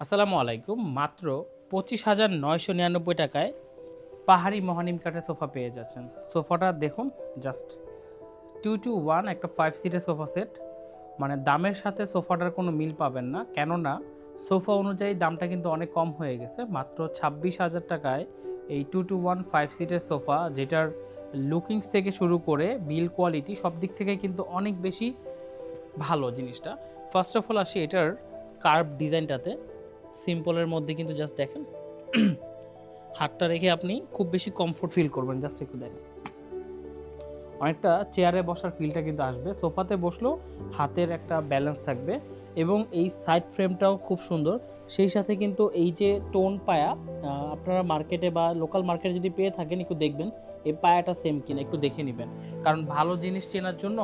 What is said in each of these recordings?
আসসালামু আলাইকুম। মাত্র 25,999 টাকায় পাহাড়ি মহানিম কাঠের সোফা পেয়ে যাচ্ছেন। সোফাটা দেখুন, জাস্ট 2 to 1 একটা 5 সিটের সোফা সেট। মানে দামের সাথে সোফাটার কোনো মিল পাবেন না, কেননা সোফা অনুযায়ী দামটা কিন্তু অনেক কম হয়ে গেছে। মাত্র 26,000 টাকায় এই 2 to 1 5 সিটের সোফা, যেটার লুকিংস থেকে শুরু করে বিল কোয়ালিটি সব দিক থেকে কিন্তু অনেক বেশি ভালো জিনিসটা। ফার্স্ট অফ অল আসি এটার কার্ভ ডিজাইনটাতে। সিম্পলের মধ্যে কিন্তু জাস্ট দেখেন, হাতটা রেখে আপনি খুব বেশি কমফোর্ট ফিল করবেন। জাস্ট একটু দেখেন, অনেকটা চেয়ারে বসার ফিলটা কিন্তু আসবে। সোফাতে বসলেও হাতের একটা ব্যালেন্স থাকবে এবং এই সাইড ফ্রেমটাও খুব সুন্দর। সেই সাথে কিন্তু এই যে টোন পায়া, আপনারা মার্কেটে বা লোকাল মার্কেটে যদি পেয়ে থাকেন একটু দেখবেন এই পায়াটা সেম কিনা, একটু দেখে নেবেন। কারণ ভালো জিনিস চেনার জন্য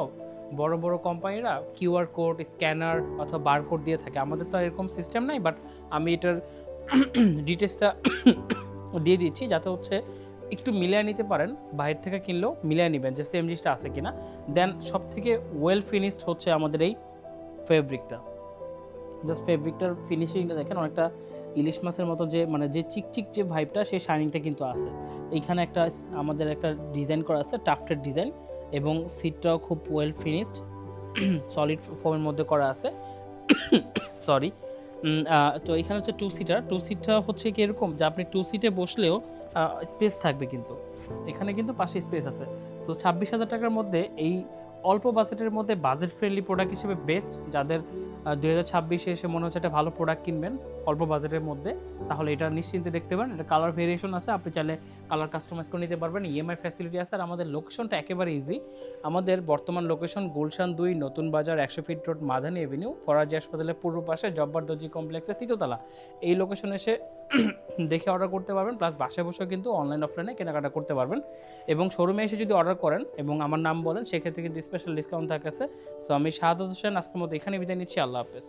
বড় বড় কোম্পানিরা কিউআর কোড, স্ক্যানার অথবা বারকোড দিয়ে থাকে। আমাদের তো আর এরকম সিস্টেম নাই, বাট আমি এটার ডিটেলসটা দিয়ে দিচ্ছি যাতে হচ্ছে একটু মিলিয়ে নিতে পারেন। বাইরে থেকে কিনলেও মিলিয়ে নেবেন যে সেম জিনিসটা আছে কিনা। দেন সব থেকে ওয়েল ফিনিশড হচ্ছে আমাদের এই ফেব্রিকটা। জাস্ট ফেব্রিকটার ফিনিশিংটা দেখেন, অনেকটা ইলিশ মাছের মতো যে মানে যে চিকচিক যে ভাইবটা, সেই শাইনিংটা কিন্তু আছে। এইখানে একটা আমাদের একটা ডিজাইন করা আছে, টাফটের ডিজাইন, এবং সিটটাও খুব ওয়েল ফিনিশড সলিড ফোমের মধ্যে করা আছে। সরি। তো এখানে হচ্ছে টু সিটটা হচ্ছে কি এরকম যে আপনি টু সিটে বসলেও স্পেস থাকবে, কিন্তু এখানে কিন্তু পাশে স্পেস আছে। সো 26,000 টাকার মধ্যে এই অল্প বাজেটের মধ্যে বাজেট ফ্রেন্ডলি প্রোডাক্ট হিসেবে বেস্ট। যাদের 2026-এ এসে মনে হচ্ছে একটা ভালো প্রোডাক্ট কিনবেন অল্প বাজেটের মধ্যে, তাহলে এটা নিশ্চিন্তে দেখতে পারেন। এটা কালার ভেরিয়েশন আছে, আপনি চাইলে কালার কাস্টমাইজ করে নিতে পারবেন। ইএমআই ফ্যাসিলিটি আছে। আর আমাদের লোকেশনটা একেবারে ইজি। আমাদের বর্তমান লোকেশন গুলশান 2, নতুন বাজার, 100 fit road, Madani Avenue, Faraji হাসপাতালের পূর্ব পাশে, জব্বার দর্জি কমপ্লেক্সের 3য় তলা। এই লোকেশনে এসে দেখে অর্ডার করতে পারবেন, প্লাস বাসায় বসেও কিন্তু অনলাইন অফলাইনে কেনাকাটা করতে পারবেন। এবং শোরুমে এসে যদি অর্ডার করেন এবং আমার নাম বলেন, সেক্ষেত্রে কিন্তু স্পেশাল ডিসকাউন্ট থাকে আছে। সো আমি শাহাদাত হোসেন আজকের মতো এখানে বিদায় নিচ্ছি। আল্লাহ হাফেজ।